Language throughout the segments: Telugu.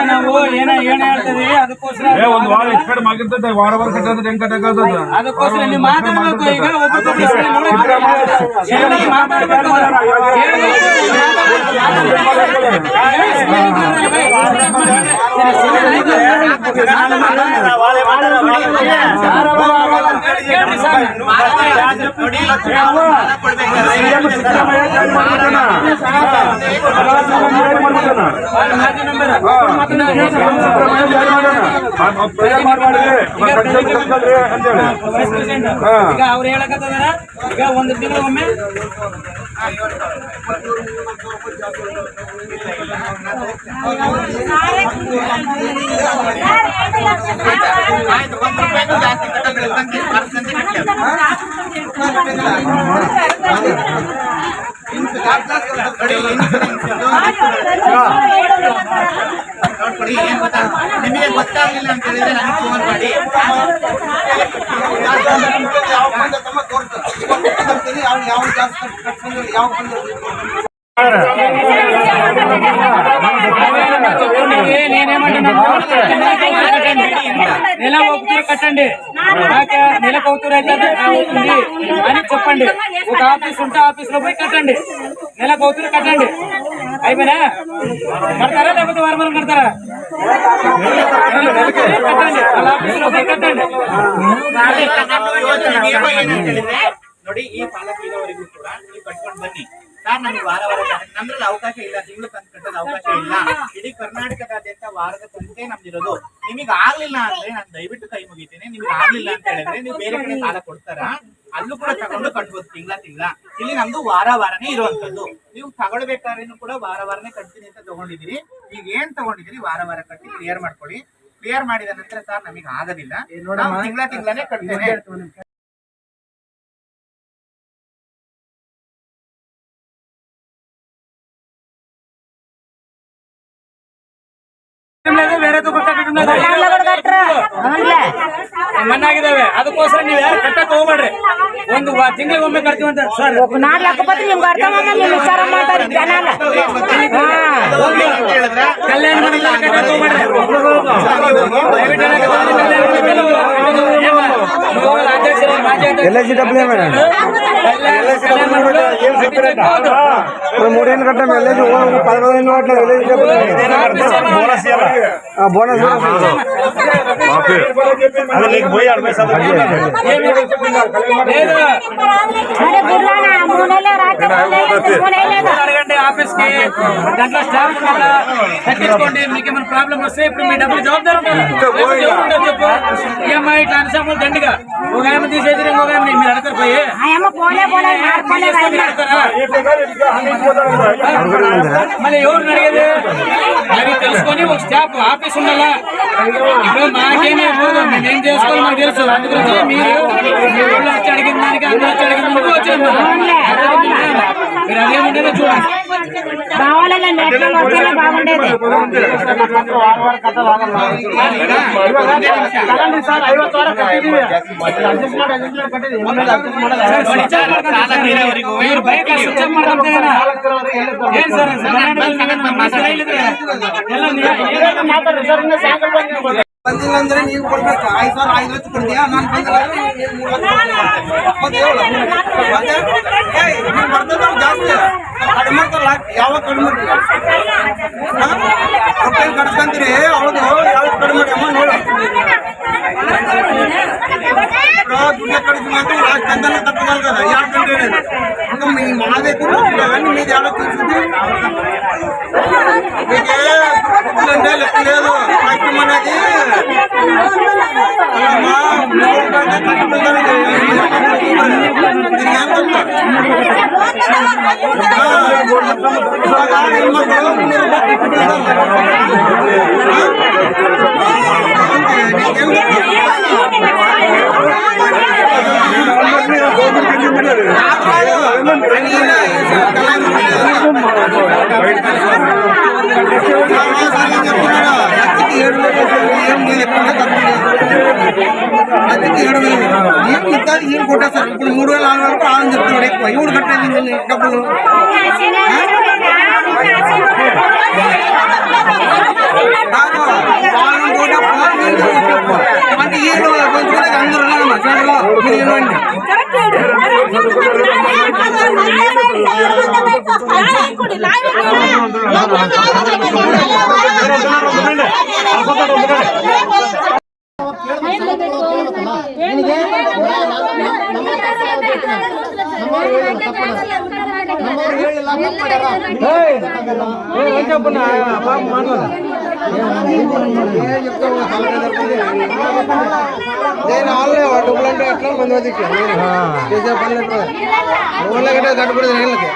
ನಾವು ಏನ ಹೇಳ್ತೇವೆ ಅದಕ್ಕೋಸ್ಕರ ಒಂದು ವಾರ ಎಕ್ಸ್ಪೆಕ್ಟ್ ಮಾಡಿರ್ತದೆ ವಾರ ಕಟ್ಟೋದು ಹೆಂಗ್ ಕಟ್ಟೋದು ಅದಕ್ಕೋಸ್ಕರ ನೀವು ಮಾತಾಡ್ಬೇಕು ಈಗ ಮಾತಾಡ್ಬೇಕು ಈಗ ಅವ್ರು ಹೇಳಕತ್ತದಾರ ಈಗ ಒಂದು ತಿಂಗಳಿಗೊಮ್ಮೆ ನಿಮಗೆ ಗೊತ್ತಾಗಲಿಲ್ಲ ಅಂತ ಹೇಳಿದ್ರೆ ನನಗೆ ಫೋನ್ ಮಾಡಿ నెల ఒకరు కట్టండి నెల ఒకరు అయితే అవుతుంది అని చెప్పండి ఒక ఆఫీస్ ఉంటే ఆఫీస్ లో పోయి కట్టండి నెలకు ఒకరు కట్టండి అయిపోయినా కడతారా లేకపోతే వారం కడతారా కట్టండి వాళ్ళ ఆఫీస్ లో పోయి కట్టండి ನೋಡಿ ಈ ಸಾಲ ತೀರೋವರೆಗೂ ಕೂಡ ನೀವು ಕಟ್ಕೊಂಡು ಬನ್ನಿ ಸರ್ ನಮಗೆ ವಾರ ನಮ್ದ್ರಲ್ಲಿ ಅವಕಾಶ ಇಲ್ಲ ತಿಂಗಳು ಕಟ್ಟೋದ ಅವಕಾಶ ಇಲ್ಲ ಇಡೀ ಕರ್ನಾಟಕದಾದ್ಯಂತ ವಾರದ ಸಂಖ್ಯೆ ನಮ್ದಿರೋದು ನಿಮಗೆ ಆಗ್ಲಿಲ್ಲ ಅಂದ್ರೆ ನಾನು ದಯವಿಟ್ಟು ಕೈ ಮುಗಿತೀನಿ ನಿಮ್ಗೆ ಆಗ್ಲಿಲ್ಲ ಅಂತ ಹೇಳಿದ್ರೆ ನೀವು ಬೇರೆ ಕಡೆ ಸಾಲ ಕೊಡ್ತಾರ ಅಲ್ಲೂ ಕೂಡ ತಗೊಂಡು ಕಟ್ಬೋದು ತಿಂಗಳ ಇಲ್ಲಿ ನಮ್ದು ವಾರನೇ ಇರುವಂತದ್ದು ನೀವು ತಗೊಳ್ಬೇಕಾದ್ರೂ ಕೂಡ ವಾರನೇ ಕಟ್ತೀನಿ ಅಂತ ತಗೊಂಡಿದ್ದೀರಿ ಈಗ ಏನ್ ತಗೊಂಡಿದ್ದೀರಿ ವಾರ ಕಟ್ಟಿ ಕ್ಲಿಯರ್ ಮಾಡ್ಕೊಳ್ಳಿ ಕ್ಲಿಯರ್ ಮಾಡಿದ ನಂತರ ಸರ್ ನಮಗೆ ಆಗೋದಿಲ್ಲ ತಿಂಗಳನೇ ಕಟ್ತೇನೆ ಬೇರೆ ಮಣ್ಣಾಗಿದ್ದಾವೆ ಅದಕ್ಕೋಸ್ಕರ ನೀವು ಯಾರು ಕಟ್ಟಕ್ ಹೋಗ್ಬೇಡ್ರಿ ಒಂದು ತಿಂಗಳಿಗೊಮ್ಮೆ ಕಟ್ತೀವಿ ಅಂತ ಸರ್ ಕಲ್ಯಾಣ ಕಟ್ಟಕ್ ಹೋಗ್ಬೇಡ್ರಿ మూడేళ్ళు కట్టాము వెళ్ళేది 15 నోట్ల వెళ్ళేది బోనస్ పోయి అడగండి ఆఫీస్ కి దాంట్లో స్టాఫ్ తగ్గించుకోండి మీకు ఏమైనా ప్రాబ్లం వస్తే ఇప్పుడు మీ డబ్బులు జవాబుదారు చెప్పు ఈఎంఐ ఇట్లా అనుసంలో దండిగా ఒక ఆమె తీసేది ఇంకొక ఆమె మీరు అడతారు పోయి మళ్ళీ ఎవరు అడిగేది అది తెలుసుకొని ఒక స్టాఫ్ ఆఫీస్ ఉండాలా ఇప్పుడు మాకేమీ మేమేం చేసుకోవాలి మాకు తెలుసు అందుగురించి మీరు వచ్చి అడిగిన దానికి అందరూ వచ్చి అడిగిన దానికి వచ్చేది మీరు అదేముంటేనే చూడండి ಇವ್ರು ಬೈಕ್ ಸ್ವಿಚ್ ಮಾಡ್ಕೊಂತಾರ ಏನ್ ಸರ್ ಬಂದಿಲ್ಲ ಅಂದ್ರೆ ನೀವು ಕೊಡ್ಬೇಕು 5 ಲಕ್ಷ ಕೊಡ್ತೀಯಾ ನಾನು ಬಂದಿಲ್ಲ ಬರ್ತದ ಜಾಸ್ತಿ ಕಡಿಮೆ ಯಾವಾಗ ಕಡಿಮೆ ರೊಕ್ಕ ಕಟ್ಸ್ಕೊಂತೀರಿ ಹೌದು ಯಾವ್ದು ಕಡಿಮೆ ಅಮ್ಮ ನೋಡಿ ದುಡ್ಡು ಕಡಿಮೆ ಮಾತ್ರ ಲಾಸ್ಟ್ ಗಂಟೆ ತಪ್ಪದಲ್ಲ కదా 2 ಗಂಟೆ మీ మాదేకు మీది ఎవరో తీసుకుంది మీకే లెక్క లేదు కష్టం అనేది ఏం కొట్టేస్తారు ఇప్పుడు 3,000 4,000 ఆదని చెప్తున్నాడు ఎక్కువ ఎవడు కట్టేది డబ్బులు నేను వాళ్ళే డబ్బులు అంటే ఎట్లా మంది వదికి చేసే పనులు ఎట్లా ఊళ్ళో గట్టే కట్టుబడి నీళ్ళకి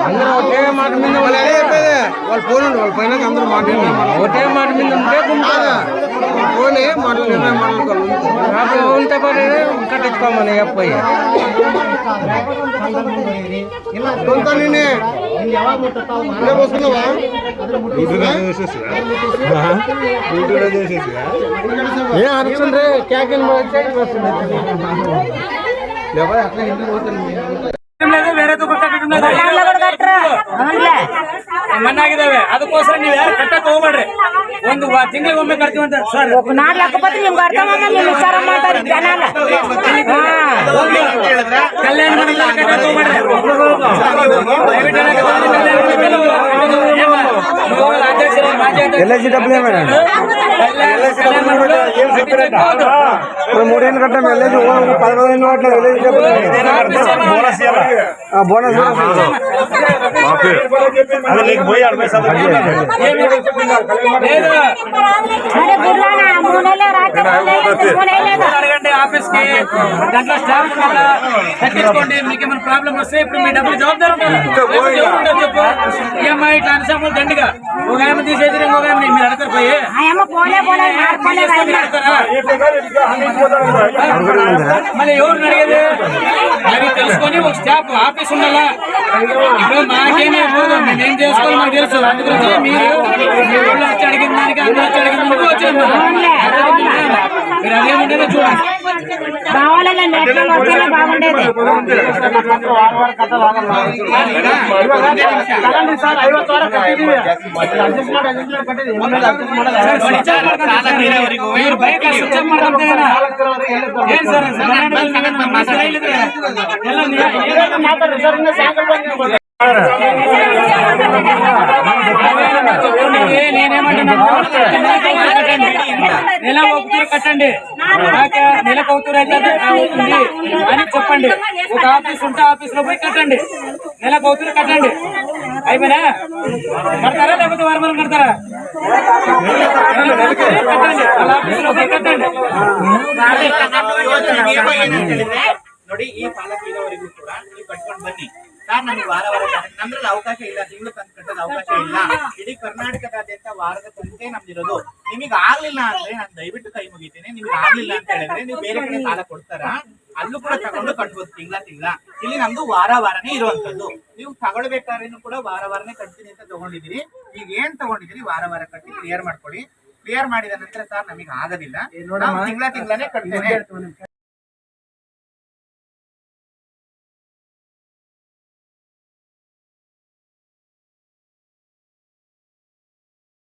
అందరూ ఒకే మాట మీద వాళ్ళు అదే చెప్పేది వాళ్ళు ఫోన్ ఉండి వాళ్ళ పైన అందరూ మాట్లాడినారు ఒకే మాట మీద ఉంటే ఫోనే మాటలు నిర్ణయం మాట్లాడుకోవాలి ఉంటే పని కట్టించుకోమని చెప్పయ్య కొంత నేనే వస్తున్నావా అరచండి రే క్యాకెన్ అట్లా ఇంటికి పోతుంది ಬೇರೆ ಮಣ್ಣಾಗಿದ್ದಾವೆ ಅದಕ್ಕೋಸ್ಕರ ನೀವು ಯಾರು ಕಟ್ಟಕ್ ಹೋಗ್ಬೇಡ್ರಿ ಒಂದು ತಿಂಗಳಿಗೆ ಒಮ್ಮೆ ಕಟ್ತೀವಿ ಅಂತ ಸರ್ ನಾಡ್ ಲೆಕ್ಕಪತ್ರ ನಿಮ್ಗೆ ಅರ್ಥವನ್ನ ನೀವು ವಿಚಾರ ಮಾಡ್ತಾರೆ ಜನ ಕಲ್ಯಾಣ ಮಂಟಪ ಕಟ್ಟಕ್ ಹೋಗ್ಬೇಡ್ರಿ LIC డబ్బులు ఏమైనా మూడేళ్ళు కట్టాము LIC 15 వాటిలో LIC బోనస్ అది నీకు పోయి 40 అడగండి ఆఫీస్ కి దాంట్లో స్టాఫ్ తగ్గించుకోండి మీకు ఏమైనా ప్రాబ్లం వస్తే ఇప్పుడు మీ డబ్బులు జవాబారు ఉంటారు చెప్పు ఈఎంఐ ఇట్లా అనిసములు దండిగా ఒక ఆమె తీసేది ఇంకొక ఆమె మీరు అడతారు పోయి మళ్ళీ ఎవరు అడిగేది అది తెలుసుకొని ఒక స్టాఫ్ ఆఫీస్ ఉండాలా ఇప్పుడు మాకేమీ మేమేం చేసుకోవాలి మాకు తెలుసు అందుగురించి మీరు వచ్చి అడిగిన దానికి అందరూ వచ్చి అడిగిన దానికి వచ్చారు మీరు అదేముంటేనే చూడండి బాగుండేది మీరు బయట స్విచ్ ఆఫ్ ಮಾಡ್ಕೊಂತೀರಾ ಏನ್ ಸರ್ నెల ఒకటి కట్టండి నెలకు అవుతుంది అవుతుంది అని చెప్పండి ఒక ఆఫీస్ ఉంటే ఆఫీస్ లో పోయి కట్టండి నెలకు అవుతుంది కట్టండి అయిపోయినా కడతారా లేకపోతే వారం కడతారా కట్టండి వాళ్ళ ఆఫీస్ లో పోయి కట్టండి ನೋಡಿ ಈ ಪಾಲಕ್ ಇರೋವರೆಗೂ ಕೂಡ ನೀವು ಕಟ್ಕೊಂಡು ಬನ್ನಿ ಸರ್ ನಮಗೆ ವಾರ ನಮ್ದ್ರಲ್ಲಿ ಅವಕಾಶ ಇಲ್ಲ ತಿಂಗಳು ಕಟ್ಟದ ಅವಕಾಶ ಇಲ್ಲ ಇಡೀ ಕರ್ನಾಟಕದಾದ್ಯಂತ ವಾರದ ಸಂತೆ ನಮ್ದಿರೋದು ನಿಮಗೆ ಆಗ್ಲಿಲ್ಲ ಅಂದ್ರೆ ನಾನು ದಯವಿಟ್ಟು ಕೈ ಮುಗಿತೀನಿ ನಿಮ್ಗೆ ಆಗ್ಲಿಲ್ಲ ಅಂತ ಹೇಳಿದ್ರೆ ನೀವು ಬೇರೆ ಕಡೆ ಸಾಲ ಕೊಡ್ತಾರ ಅಲ್ಲೂ ಕೂಡ ತಗೊಂಡು ಕಟ್ಬೋದು ತಿಂಗಳ ಇಲ್ಲಿ ನಮ್ದು ವಾರನೇ ಇರುವಂತದ್ದು ನೀವು ತಗೊಳ್ಬೇಕಾದ್ರೂ ಕೂಡ ವಾರನೇ ಕಟ್ತೀನಿ ಅಂತ ತಗೊಂಡಿದ್ದೀರಿ ಈಗ ಏನ್ ತಗೊಂಡಿದ್ದೀರಿ ವಾರ ಕಟ್ಟಿ ಕ್ಲಿಯರ್ ಮಾಡ್ಕೊಳ್ಳಿ ಕ್ಲಿಯರ್ ಮಾಡಿದ ನಂತರ ಸರ್ ನಮಗೆ ಆಗೋದಿಲ್ಲ ತಿಂಗಳನೇ ಕಟ್ತೇನೆ